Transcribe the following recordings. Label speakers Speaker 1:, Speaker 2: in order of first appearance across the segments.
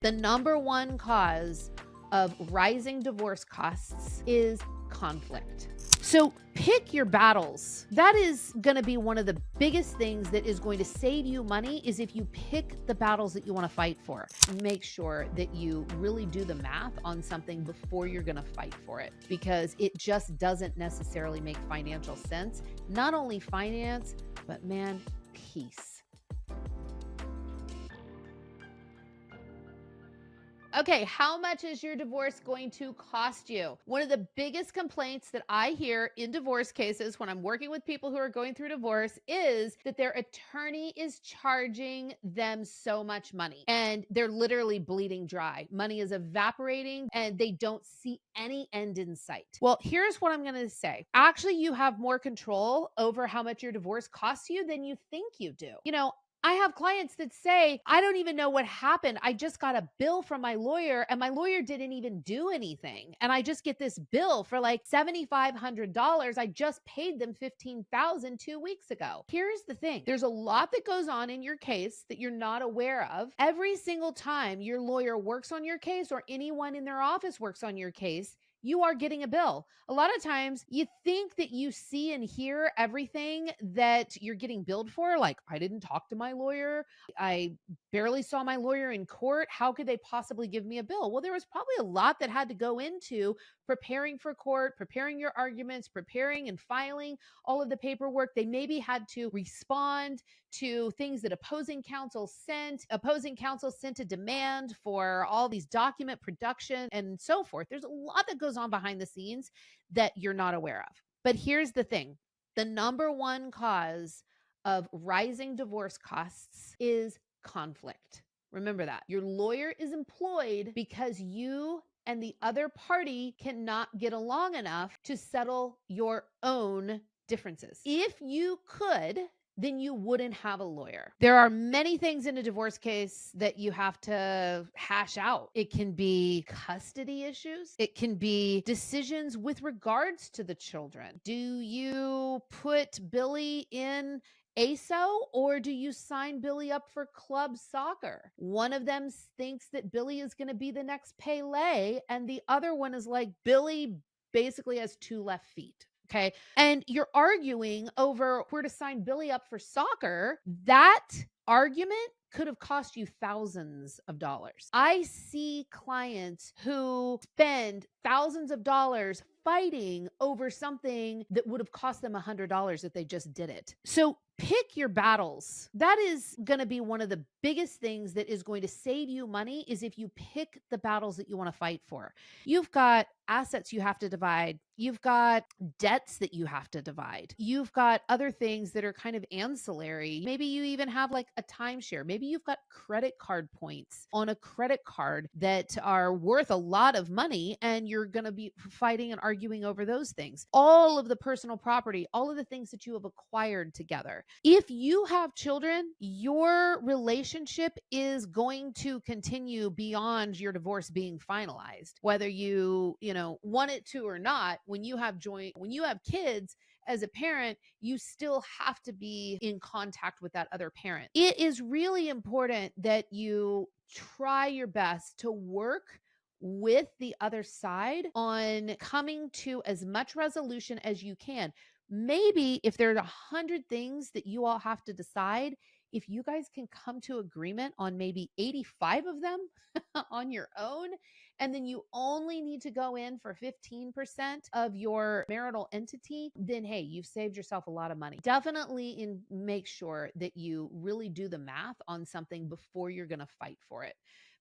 Speaker 1: The number one cause of rising divorce costs is conflict. So pick your battles. That is going to be one of the biggest things that is going to save you money is if you pick the battles that you want to fight for. Make sure that you really do the math on something before you're going to fight for it, because it just doesn't necessarily make financial sense. Not only finance, but man, peace. Okay, how much is your divorce going to cost you? One of the biggest complaints that I hear in divorce cases when I'm working with people who are going through divorce is that their attorney is charging them so much money and they're literally bleeding dry. Money is evaporating and they don't see any end in sight. Well, here's what I'm going to say. Actually, you have more control over how much your divorce costs you than you think you do. I have clients that say, I don't even know what happened. I just got a bill from my lawyer and my lawyer didn't even do anything. And I just get this bill for like $7,500. I just paid them $15,000 2 weeks ago. Here's the thing. There's a lot that goes on in your case that you're not aware of. Every single time your lawyer works on your case or anyone in their office works on your case, you are getting a bill. A lot of times you think that you see and hear everything that you're getting billed for. Like, I didn't talk to my lawyer. I barely saw my lawyer in court. How could they possibly give me a bill? Well, there was probably a lot that had to go into preparing for court, preparing your arguments, preparing and filing all of the paperwork. They maybe had to respond to things that opposing counsel sent. Opposing counsel sent a demand for all these document production and so forth. There's a lot that goes on behind the scenes that you're not aware of. But here's the thing. The number one cause of rising divorce costs is conflict. Remember that. Your lawyer is employed because you and the other party cannot get along enough to settle your own differences. If you could, then you wouldn't have a lawyer. There are many things in a divorce case that you have to hash out. It can be custody issues. It can be decisions with regards to the children. Do you put Billy in ASO or do you sign Billy up for club soccer? One of them thinks that Billy is going to be the next Pele, and the other one is like, Billy basically has 2 left feet. Okay. And you're arguing over where to sign Billy up for soccer. That argument could have cost you thousands of dollars. I see clients who spend thousands of dollars fighting over something that would have cost them $100 if they just did it. So pick your battles. That is going to be one of the biggest things that is going to save you money is if you pick the battles that you want to fight for. You've got assets you have to divide. You've got debts that you have to divide. You've got other things that are kind of ancillary. Maybe you even have like a timeshare. Maybe you've got credit card points on a credit card that are worth a lot of money, and you're going to be fighting and arguing over those things. All of the personal property, all of the things that you have acquired together. If you have children, your relationship is going to continue beyond your divorce being finalized. Whether you want it to or not, when you have kids, as a parent, you still have to be in contact with that other parent. It is really important that you try your best to work with the other side on coming to as much resolution as you can. Maybe if there's 100 things that you all have to decide, if you guys can come to agreement on maybe 85 of them on your own, and then you only need to go in for 15% of your marital entity, then hey, you've saved yourself a lot of money. Definitely make sure that you really do the math on something before you're going to fight for it,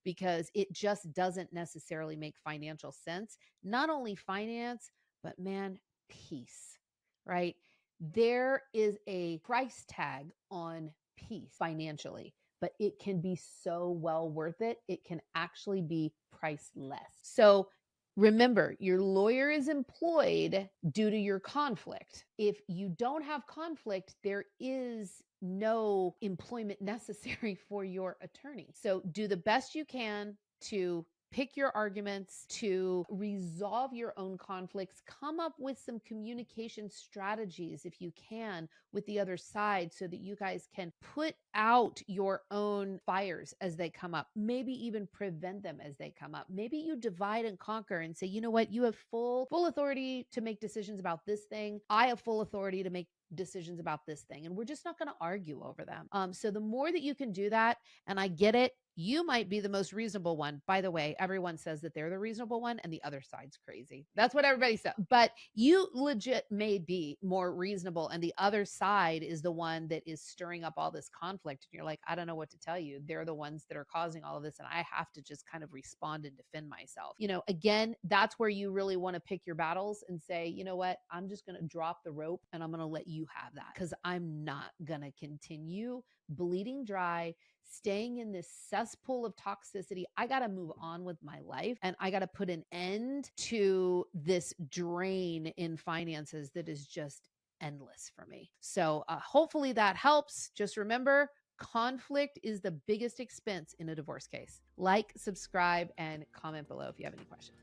Speaker 1: because it just doesn't necessarily make financial sense. Not only finance, but man, peace, right? There is a price tag on peace financially, but it can be so well worth it. It can actually be priceless. So remember, your lawyer is employed due to your conflict. If you don't have conflict, there is no employment necessary for your attorney. So do the best you can to pick your arguments, to resolve your own conflicts, come up with some communication strategies if you can with the other side so that you guys can put out your own fires as they come up, maybe even prevent them as they come up. Maybe you divide and conquer and say, you know what, you have full authority to make decisions about this thing. I have full authority to make decisions about this thing, and we're just not going to argue over them. So the more that you can do that, and I get it, you might be the most reasonable one. By the way, everyone says that they're the reasonable one and the other side's crazy. That's what everybody says. But you legit may be more reasonable, and the other side is the one that is stirring up all this conflict. And you're like, I don't know what to tell you. They're the ones that are causing all of this, and I have to just kind of respond and defend myself. Again, that's where you really want to pick your battles and say, you know what? I'm just going to drop the rope and I'm going to let you have that, because I'm not going to continue bleeding dry, staying in this cesspool of toxicity. I got to move on with my life, and I got to put an end to this drain in finances that is just endless for me. So hopefully that helps. Just remember, conflict is the biggest expense in a divorce case. Like, subscribe, and comment below if you have any questions.